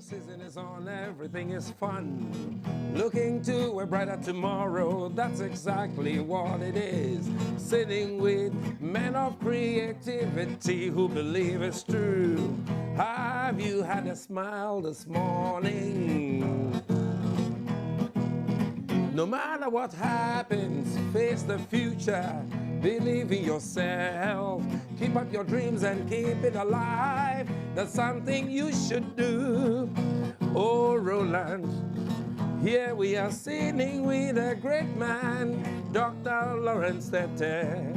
season is on, everything is fun. Looking to a brighter tomorrow, that's exactly what it is. Sitting with men of creativity who believe it's true. Have you had a smile this morning? No matter what happens, face the future. Believe in yourself. Keep up your dreams and keep it alive. That's something you should do. Oh, Roland, here we are sitting with a great man, Dr. Lawrence Tete.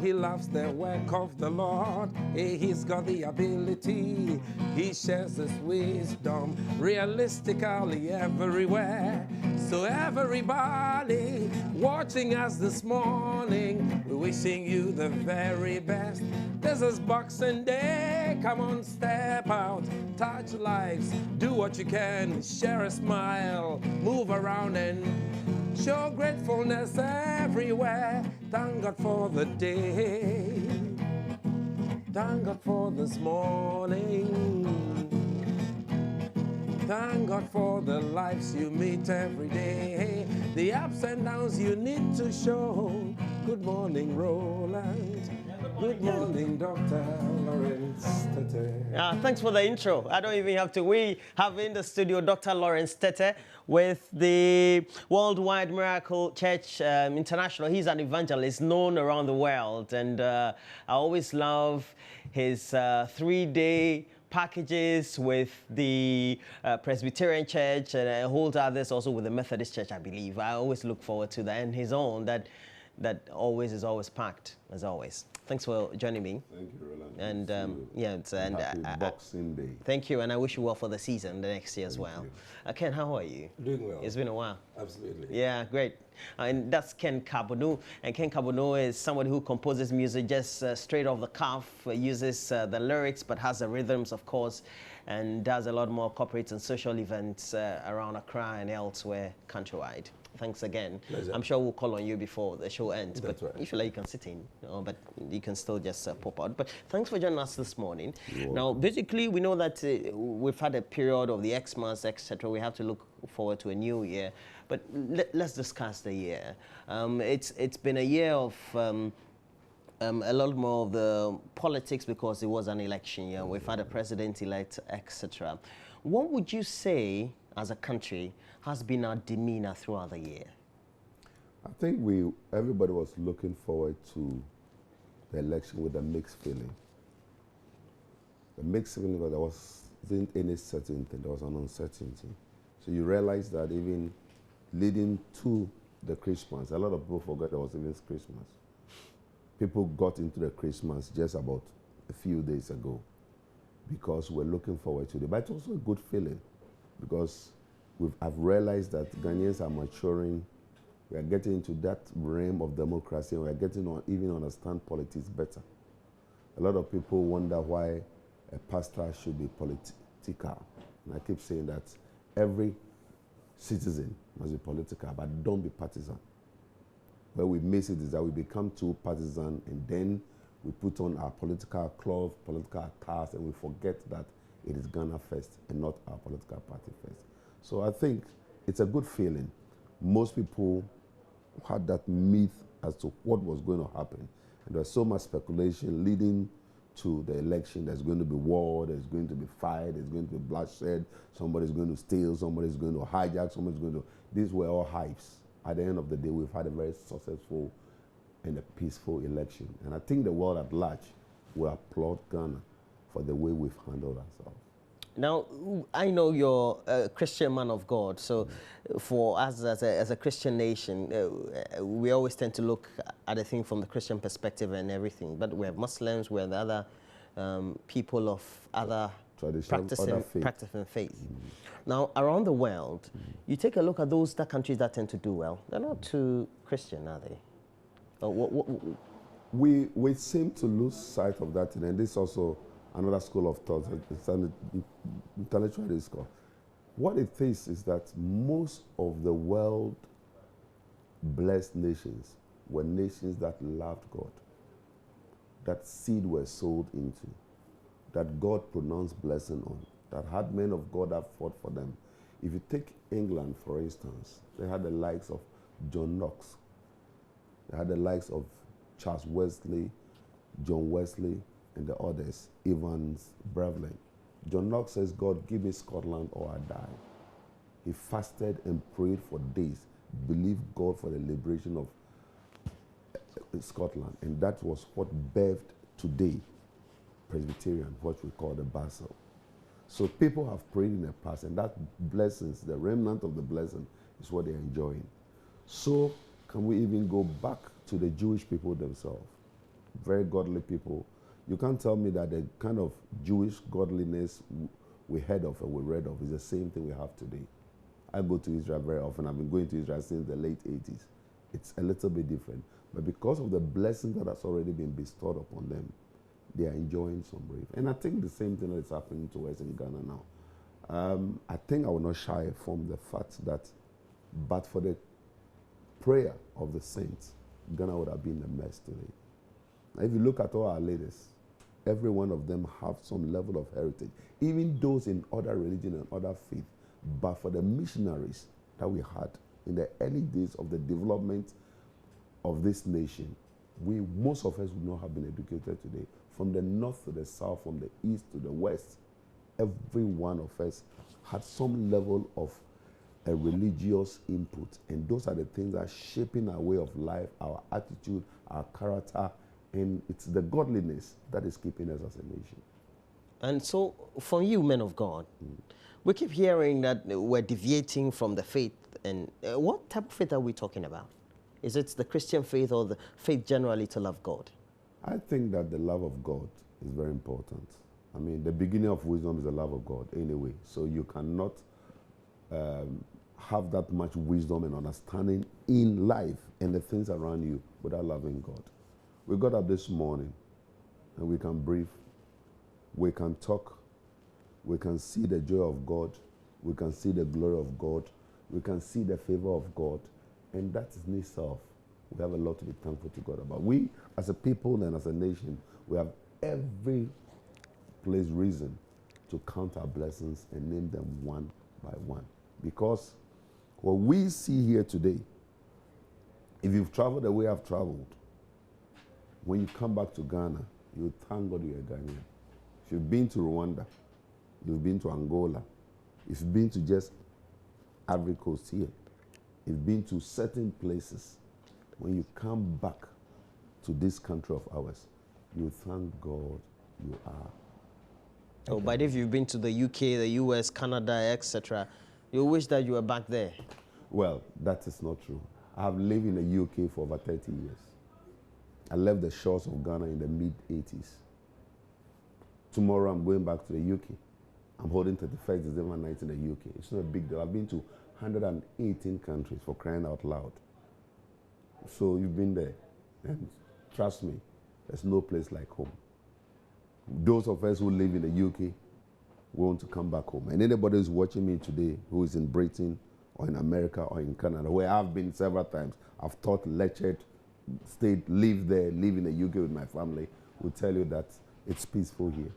He loves the work of the Lord. He's got the ability. He shares his wisdom realistically everywhere. So everybody watching us this morning, we're wishing you the very best. This is Boxing Day. Come on, step out, touch lives, do what you can, share a smile, move around and show gratefulness everywhere. Thank God for the day. Thank God for this morning. Thank God for the lives you meet every day. The ups and downs you need to show. Good morning, Roland. Good morning, Dr. Lawrence Tete. Thanks for the intro. I don't even have to. We have in the studio Dr. Lawrence Tete with the Worldwide Miracle Church International. He's an evangelist known around the world, and I always love his 3-day packages with the Presbyterian Church and holds others also with the Methodist Church, I believe. I always look forward to that, and his own that always is always packed, as always. Thanks for joining me. Thank you, Roland. And yeah, happy Boxing Day. Thank you, and I wish you well for the season, the next year as well. Ken, how are you? Doing well. It's been a while. Absolutely. Yeah, great. And that's Ken Kabonu. And Ken Kabonu is somebody who composes music just straight off the cuff, uses the lyrics, but has the rhythms, of course, and does a lot more corporate and social events around Accra and elsewhere countrywide. Thanks again. Pleasure. I'm sure we'll call on you before the show ends. That's but right. if you like, you can sit in, but you can still just pop out. But thanks for joining us this morning. Now, basically, we know that we've had a period of the Xmas, etc. We have to look forward to a new year. But let's discuss the year. It's been a year of a lot more of the politics because it was an election year. We've had a president-elect, etc. What would you say, as a country, has been our demeanor throughout the year? I think everybody was looking forward to the election with a mixed feeling. The mixed feeling because there wasn't any certainty, there was an uncertainty. So you realize that even leading to the Christmas, a lot of people forgot there was even Christmas. People got into the Christmas just about a few days ago because we're looking forward to it. But it's also a good feeling because I've realized that Ghanaians are maturing. We are getting into that realm of democracy, and we are getting to even understand politics better. A lot of people wonder why a pastor should be political. And I keep saying that every citizen must be political, but don't be partisan. Where we miss it is that we become too partisan, and then we put on our political cloth, political cast, and we forget that it is Ghana first and not our political party first. So I think it's a good feeling. Most people had that myth as to what was going to happen. And there's so much speculation leading to the election. There's going to be war, there's going to be fight, there's going to be bloodshed, somebody's going to steal, somebody's going to hijack, somebody's going to... These were all hypes. At the end of the day, we've had a very successful and a peaceful election. And I think the world at large will applaud Ghana for the way we've handled ourselves. Now, I know you're a Christian man of God, so for us as a Christian nation, we always tend to look at a thing from the Christian perspective and everything. But we have Muslims, we have the other people of other practicing faith. Now, around the world, you take a look at those countries that tend to do well. They're not too Christian, are they? We seem to lose sight of that, and this also another school of thought, it's an intellectual discourse. What it is that most of the world blessed nations were nations that loved God, that seed were sold into, that God pronounced blessing on. that had men of God that fought for them. If you take England, for instance, they had the likes of John Knox. They had the likes of Charles Wesley, John Wesley, and the others, Evans, Brevlin. John Knox says, God, give me Scotland or I die. He fasted and prayed for days, believed God for the liberation of Scotland. And that was what birthed today Presbyterian, what we call the Basel. So people have prayed in the past, and that blessings, the remnant of the blessing, is what they're enjoying. So can we even go back to the Jewish people themselves? Very godly people. You can't tell me that the kind of Jewish godliness we heard of and we read of is the same thing we have today. I go to Israel very often. I've been going to Israel since the late 80s. It's a little bit different. But because of the blessing that has already been bestowed upon them, they are enjoying some relief. And I think the same thing is happening to us in Ghana now. I think I will not shy from the fact that, but for the prayer of the saints, Ghana would have been a mess today. Now, if you look at all our leaders, every one of them have some level of heritage, even those in other religion and other faith. But for the missionaries that we had in the early days of the development of this nation, most of us would not have been educated today. From the north to the south, from the east to the west, every one of us had some level of a religious input. And those are the things that are shaping our way of life, our attitude, our character, and it's the godliness that is keeping us as a nation. And so, for you, men of God, we keep hearing that we're deviating from the faith. And what type of faith are we talking about? Is it the Christian faith or the faith generally to love God? I think that the love of God is very important. I mean, the beginning of wisdom is the love of God anyway. So you cannot have that much wisdom and understanding in life and the things around you without loving God. We got up this morning and we can breathe, we can talk, we can see the joy of God, we can see the glory of God, we can see the favor of God, and that in itself, we have a lot to be thankful to God about. We, as a people and as a nation, we have every place reason to count our blessings and name them one by one. Because what we see here today, if you've traveled the way I've traveled, when you come back to Ghana, you thank God you're a Ghanaian. If you've been to Rwanda, you've been to Angola, if you've been to just Ivory Coast here, you've been to certain places, when you come back to this country of ours, you thank God you are. Oh, but if you've been to the UK, the US, Canada, etc., you wish that you were back there. Well, that is not true. I have lived in the UK for over 30 years. I left the shores of Ghana in the mid-80s. Tomorrow I'm going back to the UK. I'm holding 31st December night in the UK. It's not a big deal. I've been to 118 countries, for crying out loud. So you've been there. And trust me, there's no place like home. Those of us who live in the UK want to come back home. And anybody who's watching me today who is in Britain or in America or in Canada, where I've been several times, I've taught, lectured, stayed, lived there, live in the UK with my family, will tell you that it's peaceful here.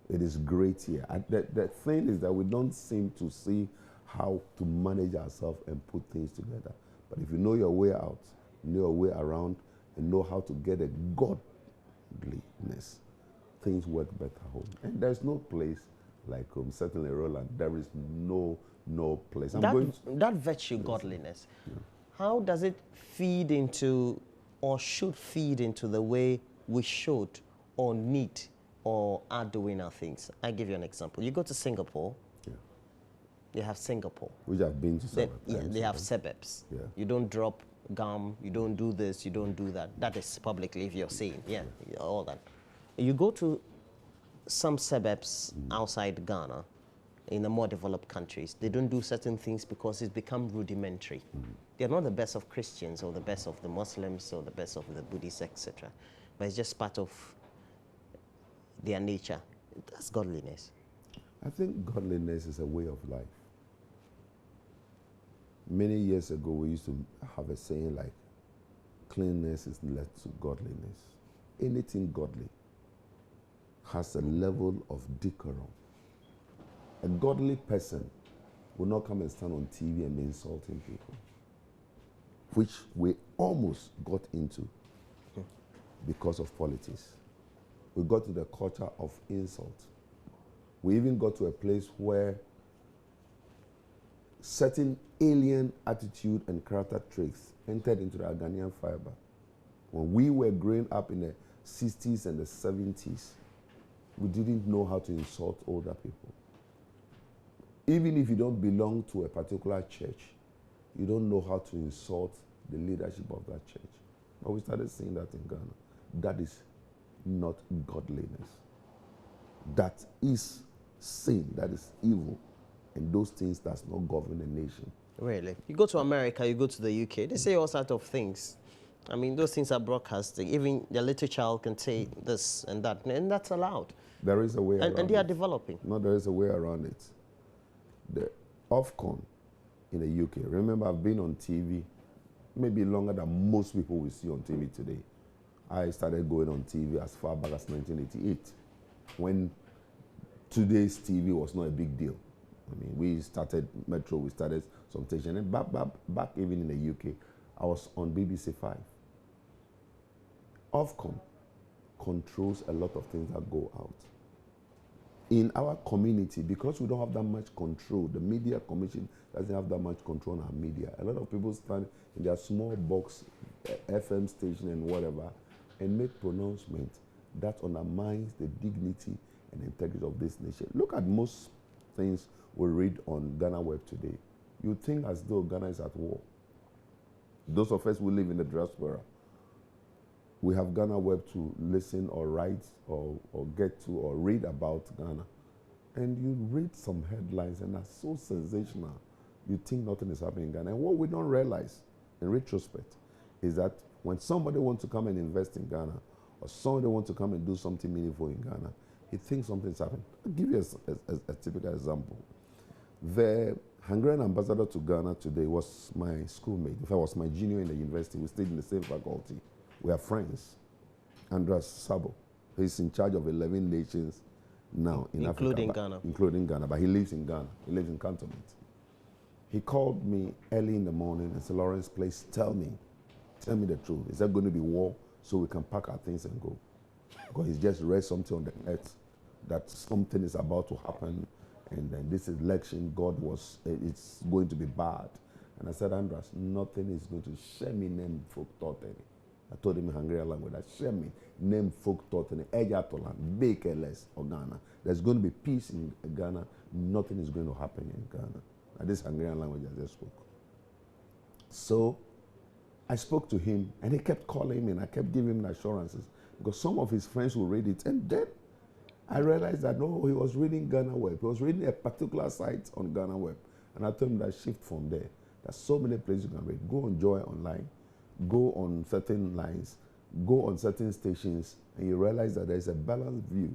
It is great here. The thing is that we don't seem to see how to manage ourselves and put things together. But if you know your way out, know your way around, and know how to get a godliness, things work better home. And there's no place like home. Certainly, Roland, there is no place. That virtue, godliness, how does it feed into or should feed into the way we should or need or are doing our things? I'll give you an example. You go to Singapore, you have Singapore. Which I've been to several times. Yeah, they have suburbs. Yeah. You don't drop gum, you don't do this, you don't do that. That is publicly if you're saying, all that. You go to some suburbs outside Ghana, in the more developed countries, they don't do certain things because it's become rudimentary. They're not the best of Christians or the best of the Muslims or the best of the Buddhists, etc. But it's just part of their nature. That's godliness. I think godliness is a way of life. Many years ago, we used to have a saying like, cleanliness is led to godliness. Anything godly has a level of decorum A godly person will not come and stand on TV and be insulting people, which we almost got into because of politics. We got to the culture of insult. We even got to a place where certain alien attitude and character traits entered into the Ghanaian fiber. When we were growing up in the 60s and the 70s, we didn't know how to insult older people. Even if you don't belong to a particular church, you don't know how to insult the leadership of that church. But we started seeing that in Ghana. That is not godliness. That is sin, that is evil, and those things does not govern a nation. Really? You go to America, you go to the UK, they say all sorts of things. I mean, those things are broadcasting. Even the little child can say this and that's allowed. There is a way around it. And they are developing. No, there is a way around it. The Ofcon in the UK, remember I've been on TV maybe longer than most people will see on TV today. I started going on TV as far back as 1988, when today's TV was not a big deal. I mean, we started Metro, we started some station, and back even in the UK, I was on BBC 5. Ofcom controls a lot of things that go out. In our community, because we don't have that much control, the Media Commission doesn't have that much control on our media. A lot of people stand in their small box, FM station and whatever, and make pronouncements that undermines the dignity and integrity of this nation. Look at most things we read on Ghana Web today. You think as though Ghana is at war. Those of us who live in the diaspora, we have Ghana Web to listen or write or get to or read about Ghana. And you read some headlines and are so sensational, you think nothing is happening in Ghana. And what we don't realize in retrospect is that when somebody wants to come and invest in Ghana, or somebody wants to come and do something meaningful in Ghana, he thinks something's happening. I'll give you a typical example. The Hungarian ambassador to Ghana today was my schoolmate. In fact, was my junior in the university. We stayed in the same faculty. We are friends. Andras Sabo. He's in charge of 11 nations now in including Africa. Ghana. Including Ghana, but he lives in Ghana. He lives in Cantonment. He called me early in the morning and said, Lawrence, please tell me the truth. Is there going to be war so we can pack our things and go? Because he's just read something on the net that something is about to happen, and then this election, it's going to be bad. And I said, Andras, nothing is going to share me name folk totally. I told him in Hungarian language that share me name folk totally. Ejatolan, Bakeless or Ghana. There's going to be peace in Ghana. Nothing is going to happen in Ghana. And this Hungarian language I just spoke. So I spoke to him, and he kept calling me, and I kept giving him assurances because some of his friends will read it. And then I realized that no, he was reading Ghana Web. He was reading a particular site on Ghana Web. And I told him that shift from there. There's so many places you can read. Go on Joy Online, go on certain lines, go on certain stations, and you realize that there's a balanced view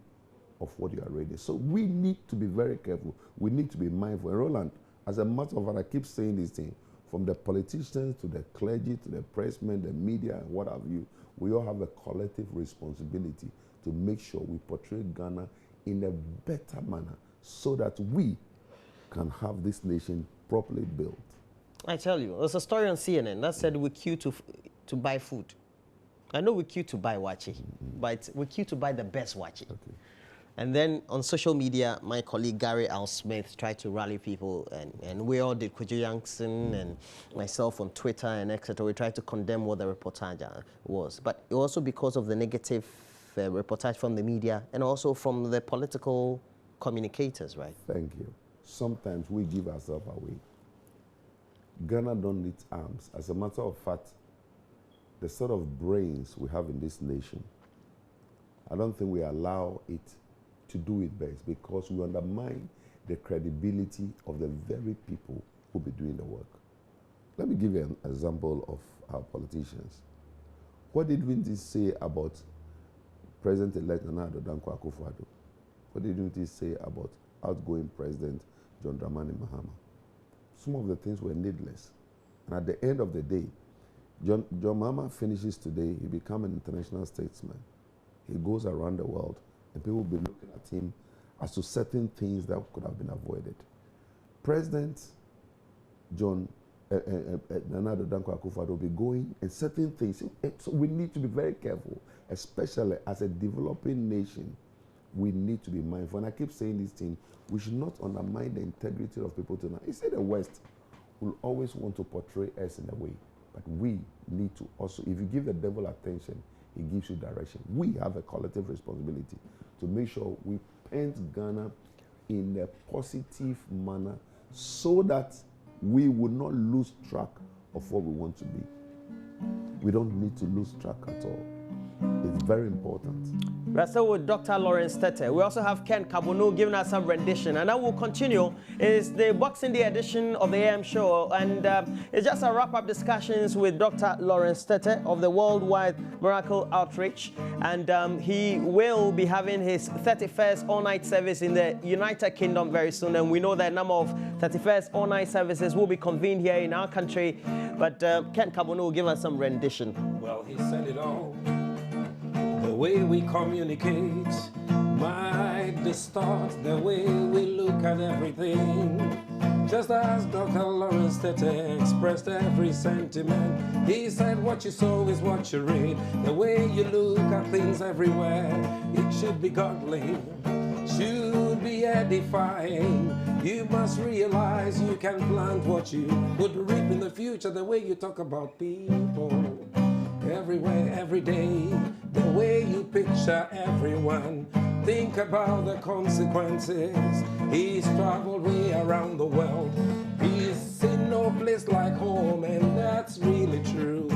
of what you are reading. So we need to be very careful. We need to be mindful. And Roland, as a matter of fact, I keep saying this thing, from the politicians to the clergy to the pressmen, the media, and what have you, we all have a collective responsibility to make sure we portray Ghana in a better manner so that we can have this nation properly built. I tell you, there's a story on CNN that said we queue to buy food. I know we queue to buy wachi, but we queue to buy the best wachi. Okay. And then on social media, my colleague Gary Al Smith tried to rally people, and we all did, Kujo Youngson and myself on Twitter and etc. We tried to condemn what the reportage was. But also because of the negative reportage from the media and also from the political communicators, right? Thank you. Sometimes we give ourselves away. Ghana don't need arms. As a matter of fact, the sort of brains we have in this nation, I don't think we allow it to do it best because we undermine the credibility of the very people who be doing the work. Let me give you an example of our politicians. What did we say about President-elect Nana Addo Dankwa Akufo-Addo? What did we say about outgoing President John Dramani Mahama? Some of the things were needless. And at the end of the day, John Mahama finishes today, he becomes an international statesman. He goes around the world, and people will be looking at him as to certain things that could have been avoided. President John Nana Addo Dankwa Akufo-Addo will be going, and certain things. So we need to be very careful, especially as a developing nation. We need to be mindful. And I keep saying this thing: we should not undermine the integrity of people tonight. You see, the West will always want to portray us in a way, but we need to also, if you give the devil attention, he gives you direction. We have a collective responsibility to make sure we paint Ghana in a positive manner so that we would not lose track of what we want to be. We don't need to lose track at all. It's very important. We're still with Dr. Lawrence Tete. We also have Ken Kabunu giving us some rendition. And now we'll continue. It's the Boxing Day edition of the AM show. And it's just a wrap-up discussions with Dr. Lawrence Tete of the Worldwide Miracle Outreach. And he will be having his 31st all-night service in the United Kingdom very soon. And we know that a number of 31st all-night services will be convened here in our country. But Ken Kabunu will give us some rendition. Well, he said it all. The way we communicate might distort the way we look at everything. Just as Dr. Lawrence Tete expressed every sentiment, he said what you sow is what you reap. The way you look at things everywhere, it should be godly, should be edifying. You must realize you can plant what you would reap in the future. The way you talk about people everywhere, every day, the way you picture everyone, think about the consequences. He's traveled way around the world. He's seen no place like home, and that's really true.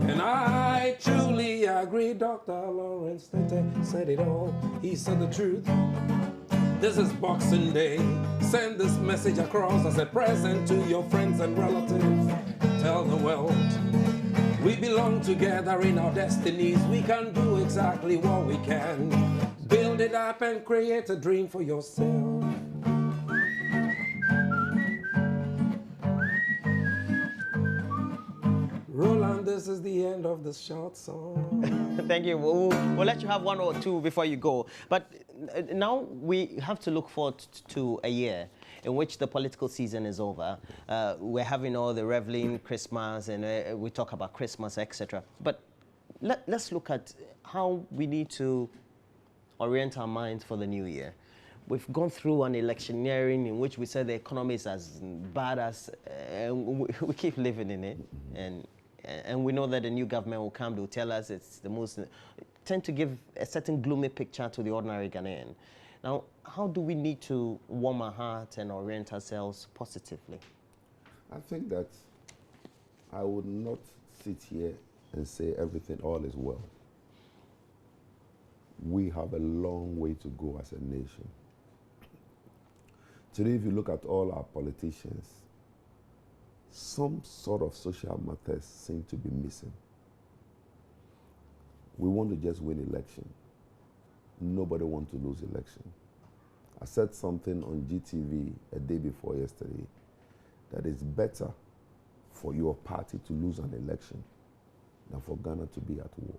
And I truly agree. Dr. Lawrence Tete said it all. He said the truth. This is Boxing Day. Send this message across as a present to your friends and relatives. Tell the world we belong together in our destinies. We can do exactly what we can. Build it up and create a dream for yourself. Roland, this is the end of the short song. Thank you. We'll let you have one or two before you go. But now we have to look forward to a year in which the political season is over. We're having all the reveling, Christmas, and we talk about Christmas, etc. But let's look at how we need to orient our minds for the new year. We've gone through an electioneering in which we said the economy is as bad as, we keep living in it. And we know that the new government will come, they'll tell us it's the most, tend to give a certain gloomy picture to the ordinary Ghanaian. Now, how do we need to warm our heart and orient ourselves positively? I think that I would not sit here and say everything, all is well. We have a long way to go as a nation. Today, if you look at all our politicians, some sort of social matters seem to be missing. We want to just win election. Nobody wants to lose election. I said something on GTV a day before yesterday that it's better for your party to lose an election than for Ghana to be at war.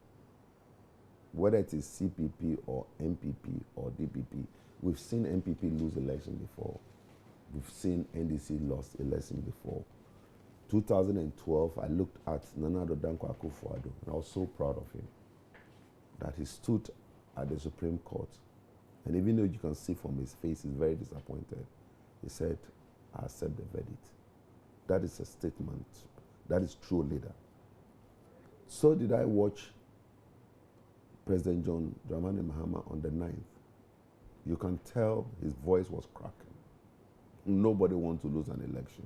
Whether it is CPP or MPP or DPP, we've seen MPP lose election before. We've seen NDC lost election before. 2012, I looked at Nana Addo Dankwa Akufo-Addo, and I was so proud of him that he stood at the Supreme Court. And even though you can see from his face, he's very disappointed. He said, I accept the verdict. That is a statement. That is true leader. So did I watch President John Dramani Mahama on the 9th. You can tell his voice was cracking. Nobody wants to lose an election.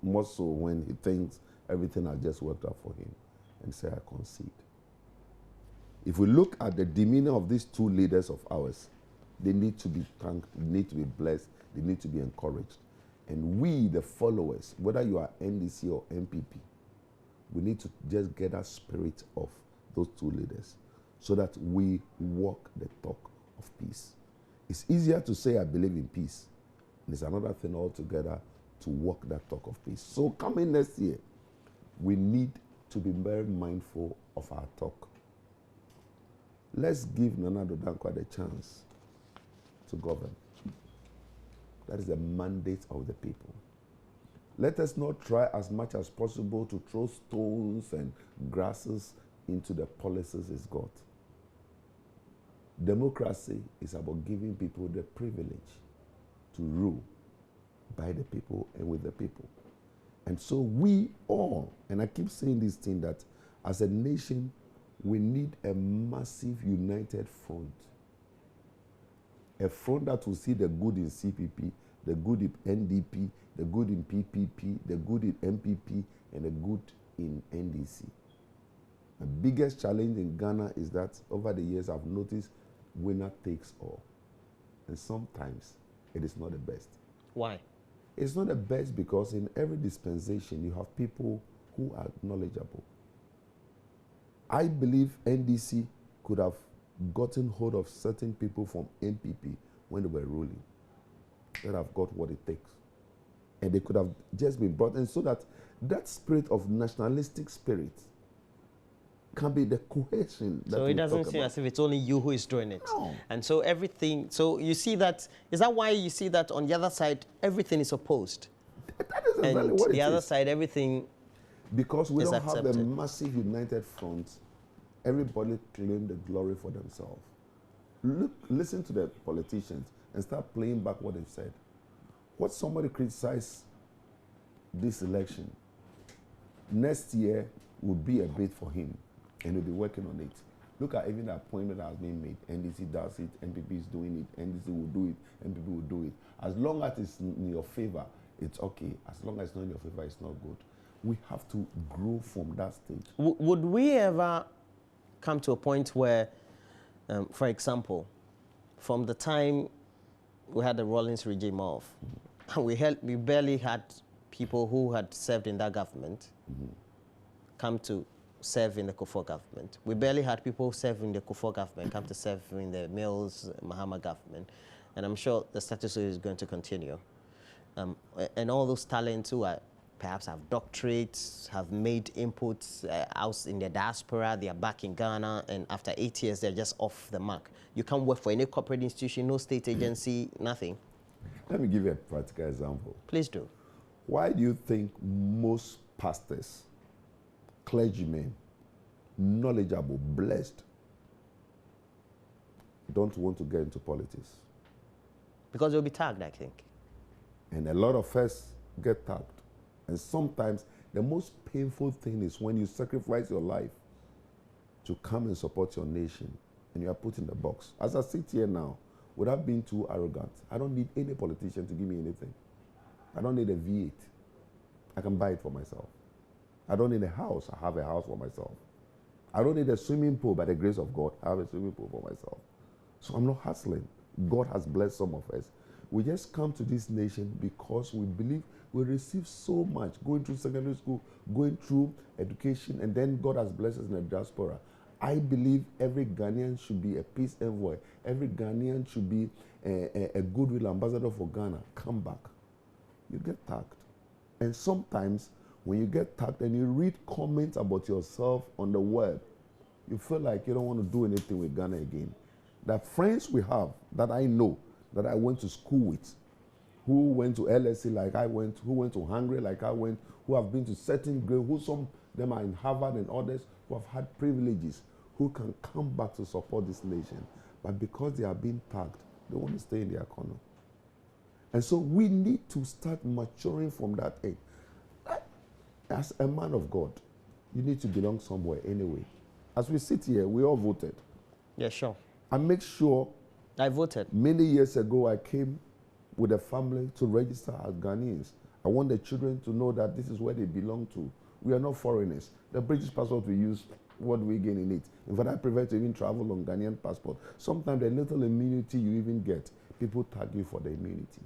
More so when he thinks everything has just worked out for him and say, I concede. If we look at the demeanor of these two leaders of ours, they need to be thanked, they need to be blessed, they need to be encouraged. And we, the followers, whether you are NDC or MPP, we need to just get that spirit of those two leaders so that we walk the talk of peace. It's easier to say I believe in peace. And it's another thing altogether to walk that talk of peace. So coming next year, we need to be very mindful of our talk. Let's give Nana Addo Dankwa the chance to govern. That is the mandate of the people. Let us not try as much as possible to throw stones and grasses into the policies it's got. Democracy is about giving people the privilege to rule by the people and with the people. And so we all, and I keep saying this thing, that as a nation, we need a massive united front. A front that will see the good in CPP, the good in NDP, the good in PPP, the good in MPP, and the good in NDC. The biggest challenge in Ghana is that over the years I've noticed winner takes all. And sometimes it is not the best. Why? It's not the best because in every dispensation you have people who are knowledgeable. I believe NDC could have gotten hold of certain people from NPP when they were ruling that have got what it takes. And they could have just been brought in so that that spirit of nationalistic spirit can be the cohesion that so it doesn't seem as if it's only you who is doing it. No. And so everything, so you see that, is that why you see that on the other side, everything is opposed? That is exactly what it is. The other side, everything because we don't accepted. have a massive united front, everybody claim the glory for themselves. Listen to the politicians and start playing back what they've said. What somebody criticized this election, next year would be a bid for him, and he'll be working on it. Look at even the appointment that has been made. NDC does it, NPP is doing it, NDC will do it, NPP will do it. As long as it's in your favor, it's okay. As long as it's not in your favor, it's not good. We have to grow from that stage. Would we ever come to a point where, for example, from the time we had the Rawlings regime off, we barely had people who had served in that government come to serve in the Kufuor government. We barely had people serve in the Kufuor government come to serve in the Mills Mahama government. And I'm sure the status quo is going to continue. And all those talents who are perhaps have doctorates, have made inputs out in the diaspora, they are back in Ghana, and after 8 years, they're just off the mark. You can't work for any corporate institution, no state agency, nothing. Let me give you a practical example. Please do. Why do you think most pastors, clergymen, knowledgeable, blessed, don't want to get into politics? Because they'll be tagged, I think. And a lot of us get tagged. And sometimes the most painful thing is when you sacrifice your life to come and support your nation and you are put in the box. As I sit here now, without being too arrogant, I don't need any politician to give me anything. I don't need a V8. I can buy it for myself. I don't need a house. I have a house for myself. I don't need a swimming pool by the grace of God. I have a swimming pool for myself. So I'm not hustling. God has blessed some of us. We just come to this nation because we believe we receive so much, going through secondary school, going through education, and then God has blessed us in the diaspora. I believe every Ghanaian should be a peace envoy. Every Ghanaian should be a goodwill ambassador for Ghana. Come back. You get tagged. And sometimes when you get tagged and you read comments about yourself on the web, you feel like you don't want to do anything with Ghana again. The friends we have that I know, that I went to school with, who went to LSE like I went, who went to Hungary like I went, who have been to certain grades, who some of them are in Harvard and others who have had privileges, who can come back to support this nation. But because they are being tagged, they want to stay in their corner. And so we need to start maturing from that age. As a man of God, you need to belong somewhere anyway. As we sit here, we all voted. Yeah, sure. I make sure. I voted. Many years ago, I came with a family to register as Ghanaians. I want the children to know that this is where they belong to. We are not foreigners. The British passport we use, what do we gain in it? In fact, I prefer to even travel on Ghanaian passport. Sometimes the little immunity you even get, people tag you for the immunity.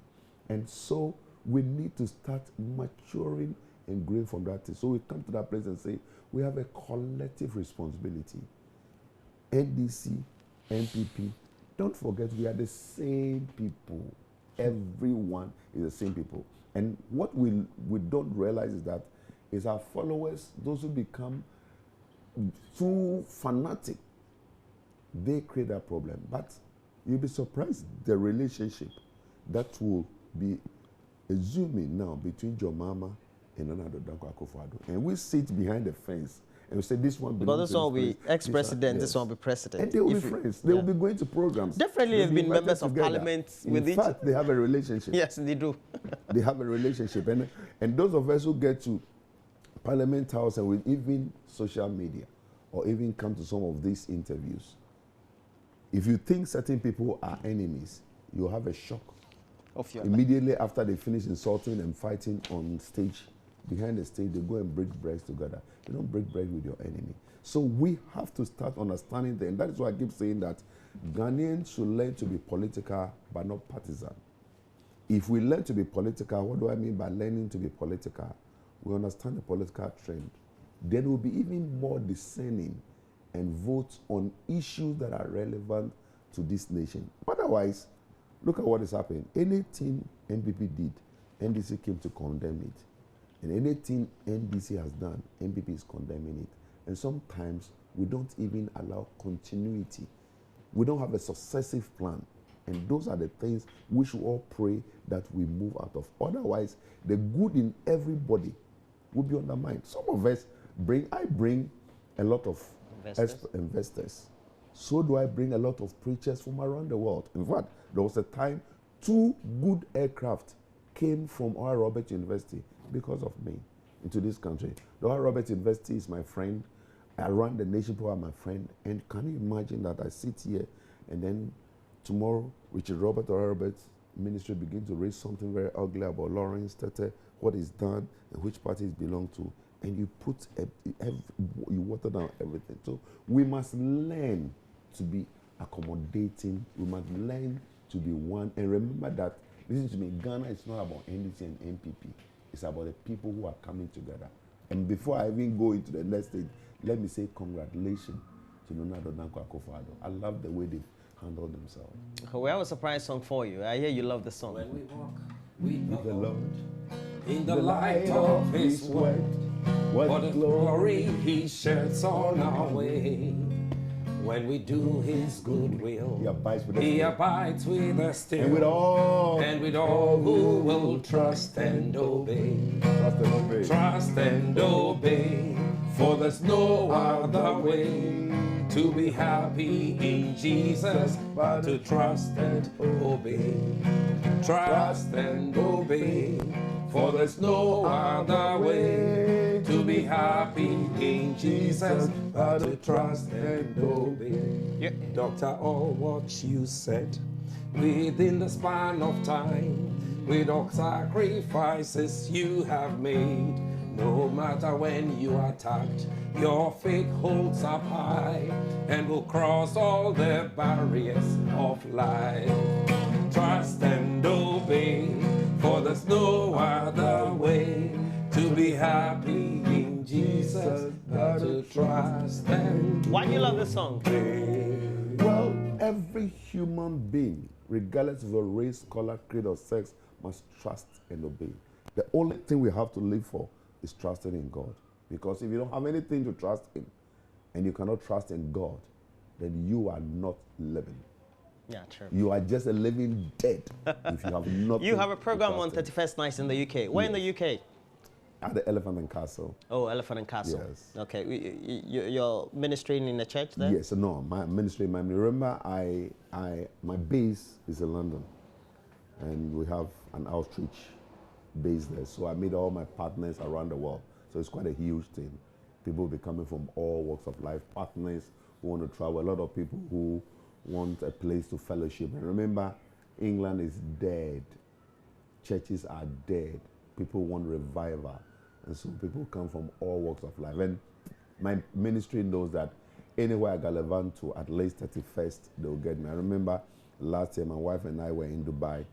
And so we need to start maturing and growing from that thing. So we come to that place and say, we have a collective responsibility. NDC, NPP, don't forget we are the same people. Everyone is the same people. And what we don't realize is that is our followers, those who become too fanatic, they create that problem. But You'll be surprised the relationship that will be assuming now between your mama and another Danko Akufo-Addo. And we sit behind the fence and we say this one belongs Because this one will be ex-president, this yes. one will be president. And they will be friends. They will be going to programs. Definitely have been members of parliament with each. In fact, they have a relationship. Yes, they do. They have a relationship. And those of us who get to Parliament House and with even social media or even come to some of these interviews, if you think certain people are enemies, you'll have a shock. Of your Immediately after they finish insulting and fighting on stage, behind the stage, they go and break bread together. You don't break bread with your enemy. So we have to start understanding that. And that is why I keep saying that Ghanaians should learn to be political, but not partisan. If we learn to be political, what do I mean by learning to be political? We understand the political trend. Then we'll be even more discerning and vote on issues that are relevant to this nation. Otherwise, look at what is happening. Anything NPP did, NDC came to condemn it. And anything NDC has done, NPP is condemning it. And sometimes we don't even allow continuity. We don't have a successive plan. And those are the things we should all pray that we move out of. Otherwise, the good in everybody will be undermined. Some of us I bring a lot of investors. So do I bring a lot of preachers from around the world. In fact, there was a time 2 good aircraft came from Oral Roberts University because of me into this country. The Oral Roberts University is my friend. I run the Nation Power, my friend. And can you imagine that I sit here and then tomorrow, Richard Robert Oral Roberts Ministry begin to raise something very ugly about Lawrence Tete, what is done and which parties belong to, and you you water down everything. So we must learn to be accommodating. We must learn to be one. And remember that, listen to me, Ghana is not about NDC and NPP. It's about the people who are coming together. And before I even go into the next stage, let me say congratulations to Nana Danko Akufo-Addo. I love the way they've handled themselves. We have a surprise song for you. I hear you love the song. When we walk with The Lord, in the light of His word, what a glory He sheds on our way. When we do His good will, He abides with us still. And with all who will trust and obey. Trust and obey. For there's no other way to be happy in Jesus but to trust and obey. Trust and obey. For there's no other way to be happy in Jesus but to trust and obey. Doctor, all what you said within the span of time, with all sacrifices you have made. No matter when you are attacked, your faith holds up high and will cross all the barriers of life. Trust and obey, for there's no other way to be happy in Jesus but to trust and Why do you love this song? obey. Well, every human being, regardless of your race, color, creed, or sex, must trust and obey. The only thing we have to live for is trusting in God. Because if you don't have anything to trust in, and you cannot trust in God, then you are not living. Yeah, true. You are just a living dead if you have nothing. You have a program to on trust in. 31st nights in the UK. Where in the UK? At the Elephant and Castle. Oh, Elephant and Castle. Yes. Okay. You're ministering in a church there? Yes, no, my ministry, remember my base is in London, and we have an outreach base there. So I made all my partners around the world. So it's quite a huge thing. People will be coming from all walks of life, partners who want to travel, a lot of people who want a place to fellowship. And remember, England is dead. Churches are dead. People want revival. And so people come from all walks of life. And my ministry knows that anywhere I gallivant to, at least 31st, they'll get me. I remember last year, my wife and I were in Dubai,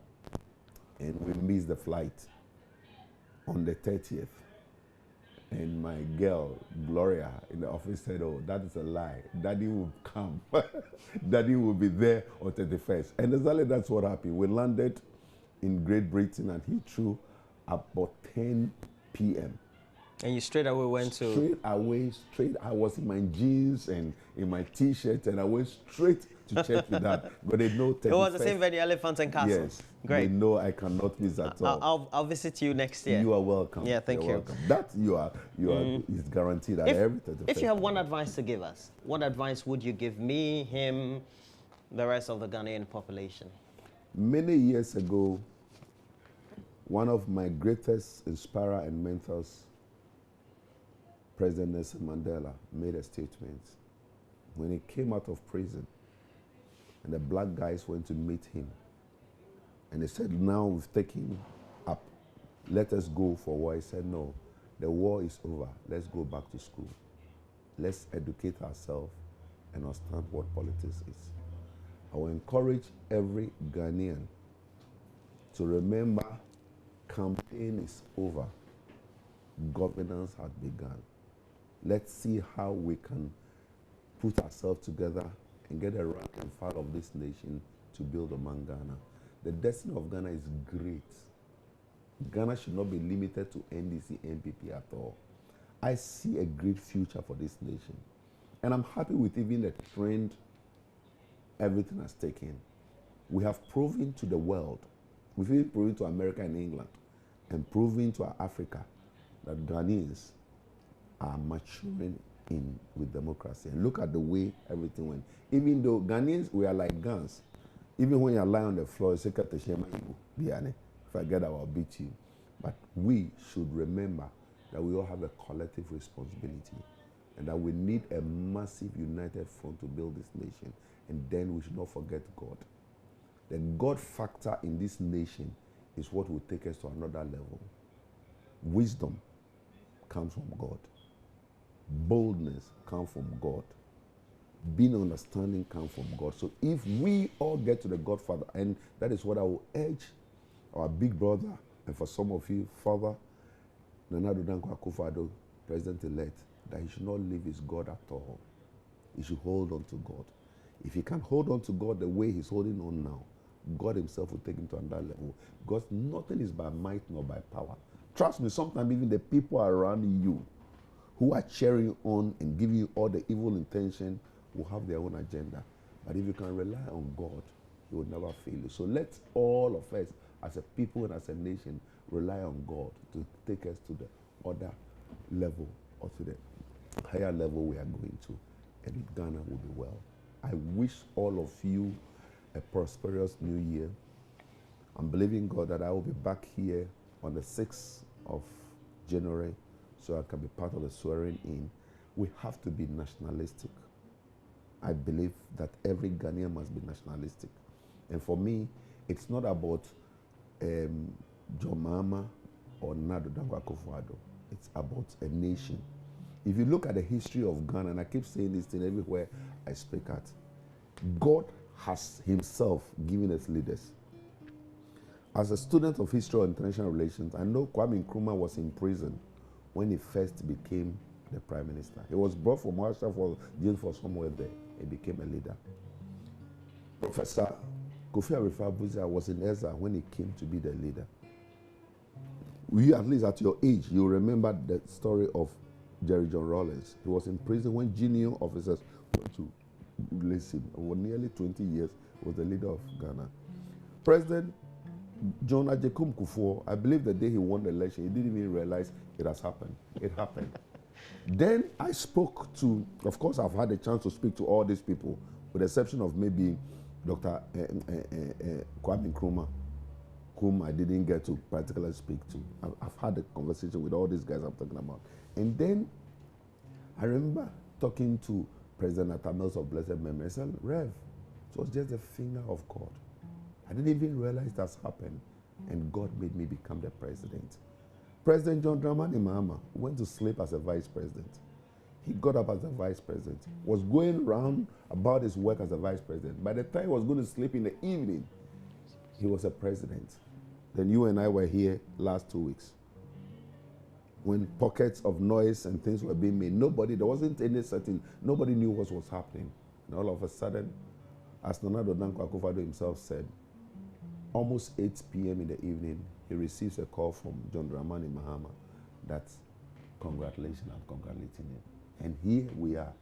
and we missed the flight on the 30th. And my girl, Gloria, in the office said, oh, that is a lie. Daddy will come. Daddy will be there on 31st. And exactly that's what happened. We landed in Great Britain at Heathrow about 10 p.m. And you straight away went to... Straight, I was in my jeans and in my T-shirt, and I went straight to church with that. But they know... It was the same venue, Elephant and Castle? Yes. Great. They know I cannot miss at all. I'll visit you next year. You are welcome. Yeah, thank you. Welcome. That is guaranteed at every 31st. If you have one advice to give us, what advice would you give me, him, the rest of the Ghanaian population? Many years ago, one of my greatest inspirer and mentors, President Nelson Mandela, made a statement when he came out of prison and the black guys went to meet him. And they said, now we've taken up, let us go for war. He said, no, the war is over. Let's go back to school. Let's educate ourselves and understand what politics is. I will encourage every Ghanaian to remember campaign is over. Governance has begun. Let's see how we can put ourselves together and get a rank and file of this nation to build among Ghana. The destiny of Ghana is great. Ghana should not be limited to NDC, NPP at all. I see a great future for this nation. And I'm happy with even the trend everything has taken. We have proven to the world, we've even proven to America and England, and proven to Africa that Ghanaians are maturing with democracy. And look at the way everything went. Even though Ghanaians, we are like guns. Even when you lie on the floor, you say, if I get I will beat you. But we should remember that we all have a collective responsibility and that we need a massive united front to build this nation. And then we should not forget God. The God factor in this nation is what will take us to another level. Wisdom comes from God. Boldness comes from God. Being understanding comes from God. So if we all get to the Godfather, and that is what I will urge our big brother, and for some of you, Father Nana Addo Dankwa Akufo-Addo, President-elect, that he should not leave his God at all. He should hold on to God. If he can hold on to God the way he's holding on now, God himself will take him to another level. Because nothing is by might nor by power. Trust me, sometimes even the people around you who are cheering on and giving you all the evil intention will have their own agenda. But if you can rely on God, he will never fail you. So let all of us as a people and as a nation rely on God to take us to the other level or to the higher level we are going to. And Ghana will be well. I wish all of you a prosperous new year. I'm believing God that I will be back here on the 6th of January so I can be part of the swearing in. We have to be nationalistic. I believe that every Ghanaian must be nationalistic. And for me, it's not about John Mahama or Nana Addo Dankwa Akufo-Addo. It's about a nation. If you look at the history of Ghana, and I keep saying this thing everywhere I speak at, God has himself given us leaders. As a student of history or international relations, I know Kwame Nkrumah was in prison when he first became the prime minister. He was brought from Russia for jail for somewhere there. He became a leader. Professor Kofi Arifat was in Ezra when he came to be the leader. You, at least at your age, you remember the story of Jerry John Rawlings. He was in prison when junior officers went to release him. For nearly 20 years, he was the leader of Ghana. President John Ajekum Kufuor, I believe the day he won the election, he didn't even realize it has happened. It happened. Then I spoke to, of course, I've had a chance to speak to all these people, with the exception of maybe Dr. Kwame Nkrumah, whom I didn't get to particularly speak to. I've had a conversation with all these guys I'm talking about. And then I remember talking to President Atamels of blessed memory. I said, Rev, it was just a finger of God. I didn't even realize that's happened. And God made me become the president. President John Dramani Mahama went to sleep as a vice president. He got up as a vice president, was going round about his work as a vice president. By the time he was going to sleep in the evening, he was a president. Then you and I were here last 2 weeks. When pockets of noise and things were being made, there wasn't any certain, nobody knew what was happening. And all of a sudden, as Nana Addo Dankwa Akufo-Addo himself said, almost 8 p.m. in the evening, he receives a call from John Dramani Mahama that congratulations and congratulating him. And here we are,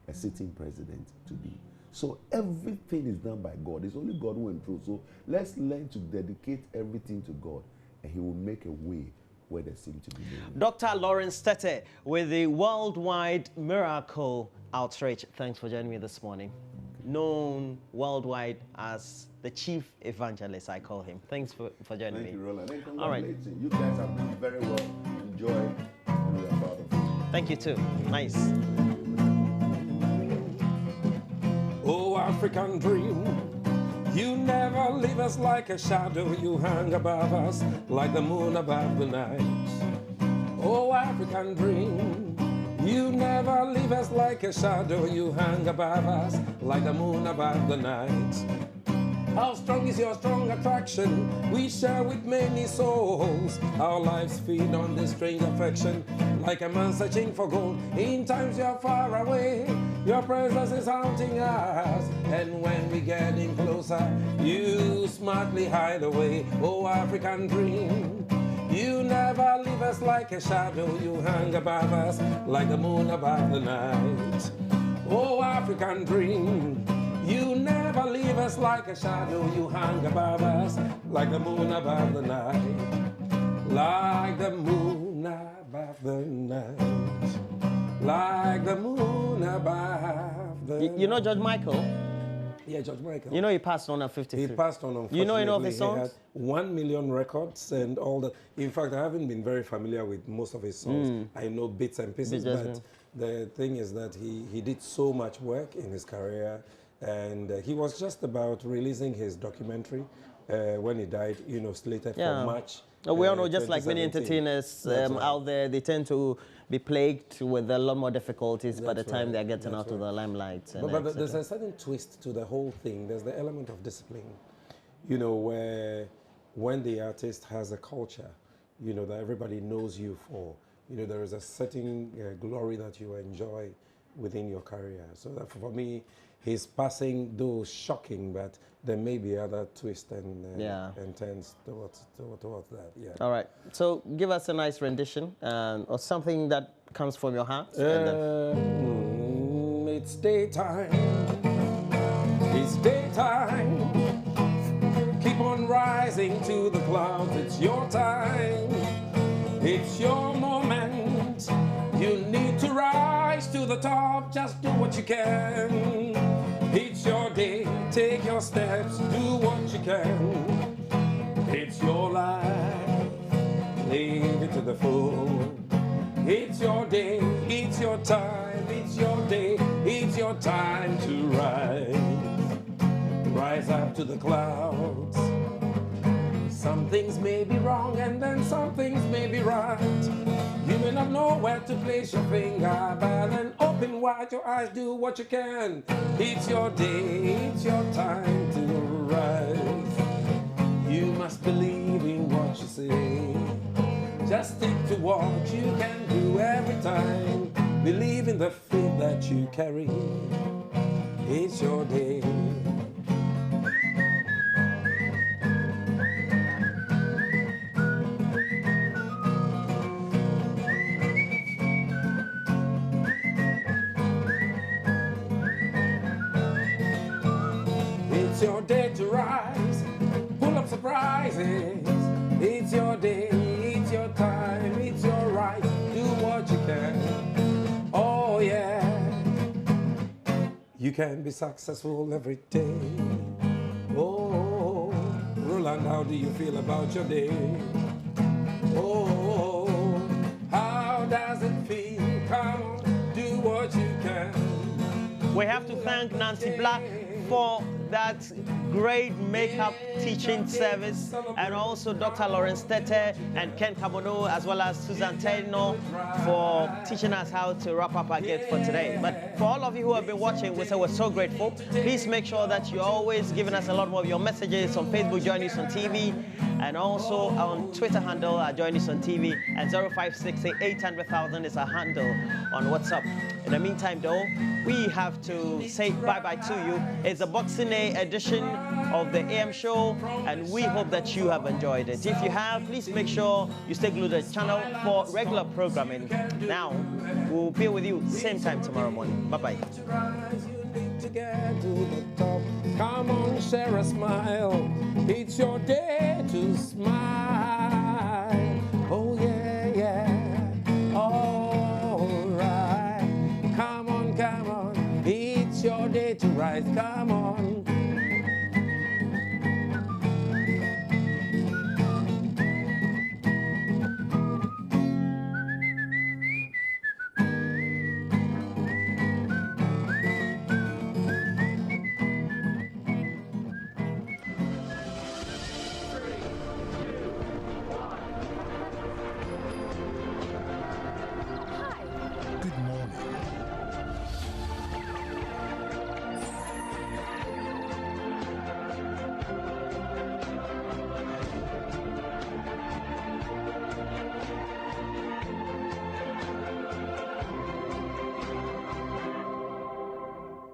a sitting president to be. So everything is done by God. It's only God who improves. So let's learn to dedicate everything to God, and He will make a way where there seems to be no way. Dr. Lawrence Tete with the Worldwide Miracle Outreach. Thanks for joining me this morning. Known worldwide as the chief evangelist, I call him. Thanks for joining me. Thank you, Roland. And All right. You guys have done very well. Enjoy, and we are proud of you. Thank you too. Nice. Oh, African dream, you never leave us like a shadow. You hang above us like the moon above the night. Oh, African dream, you never leave us like a shadow. You hang above us like the moon above the night. How strong is your strong attraction we share with many souls? Our lives feed on this strange affection, like a man searching for gold. In times you're far away, your presence is haunting us. And when we get in closer, you smartly hide away. Oh, African dream, you never leave us like a shadow. You hang above us like the moon above the night. Oh, African dream, you never leave us like a shadow. You hang above us like the moon above the night. Like the moon above the night. Like the moon above the You know George Michael? Yeah, George Michael. You know he passed on at 53. He passed on, unfortunately. You know any of his songs? He had 1 million records and all that. In fact, I haven't been very familiar with most of his songs. I know bits and pieces, but the thing is that he did so much work in his career, and he was just about releasing his documentary when he died, you know, slated for March. We all know, just like many 2017. entertainers out there, they tend to be plagued with a lot more difficulties by the time they're getting out of the limelight. But there's a certain twist to the whole thing. There's the element of discipline, you know, where when the artist has a culture, you know, that everybody knows you for, you know, there is a certain glory that you enjoy within your career. So that for me, his passing, though shocking, but there may be other twists and turns towards that. Yeah. All right. So give us a nice rendition or something that comes from your heart. It's daytime. It's daytime. Keep on rising to the clouds. It's your time. It's your moment. You need to rise to the top. Just do what you can. It's your day. Take your steps. Do what you can. It's your life. Live it to the full. It's your day. It's your time. It's your day. It's your time to rise. Rise up to the clouds. Some things may be wrong and then some things may be right. You may not know where to place your finger, but then open wide your eyes, do what you can. It's your day, it's your time to rise. You must believe in what you say. Just stick to what you can do every time. Believe in the faith that you carry. It's your day. It's your day to rise, pull up surprises. It's your day, it's your time, it's your right. Do what you can. Oh yeah. You can be successful every day. Oh, Roland, how do you feel about your day? Oh, how does it feel? Come on, do what you can. We have to thank Nancy Black for that great makeup teaching service, and also Dr. Lawrence Tete and Ken Kabono, as well as Susan Taino, for teaching us how to wrap up our gift for today. But for all of you who have been watching, we say we're so grateful. Please make sure that you're always giving us a lot more of your messages on Facebook, Join Us on TV, and also on Twitter handle, Join Us on TV, and 0568-800,000 is our handle on WhatsApp. In the meantime, though, we have to say bye-bye to you. It's a Boxing Day Tuesday edition of the AM show, and we hope that you have enjoyed it. If you have, please make sure you stay glued to the channel for regular programming. Now, we'll be with you same time tomorrow morning. Bye-bye. To get to the top. Come on, share a smile. It's your day to smile. Oh yeah, yeah. All right. Come on, come on. It's your day to rise. Come on.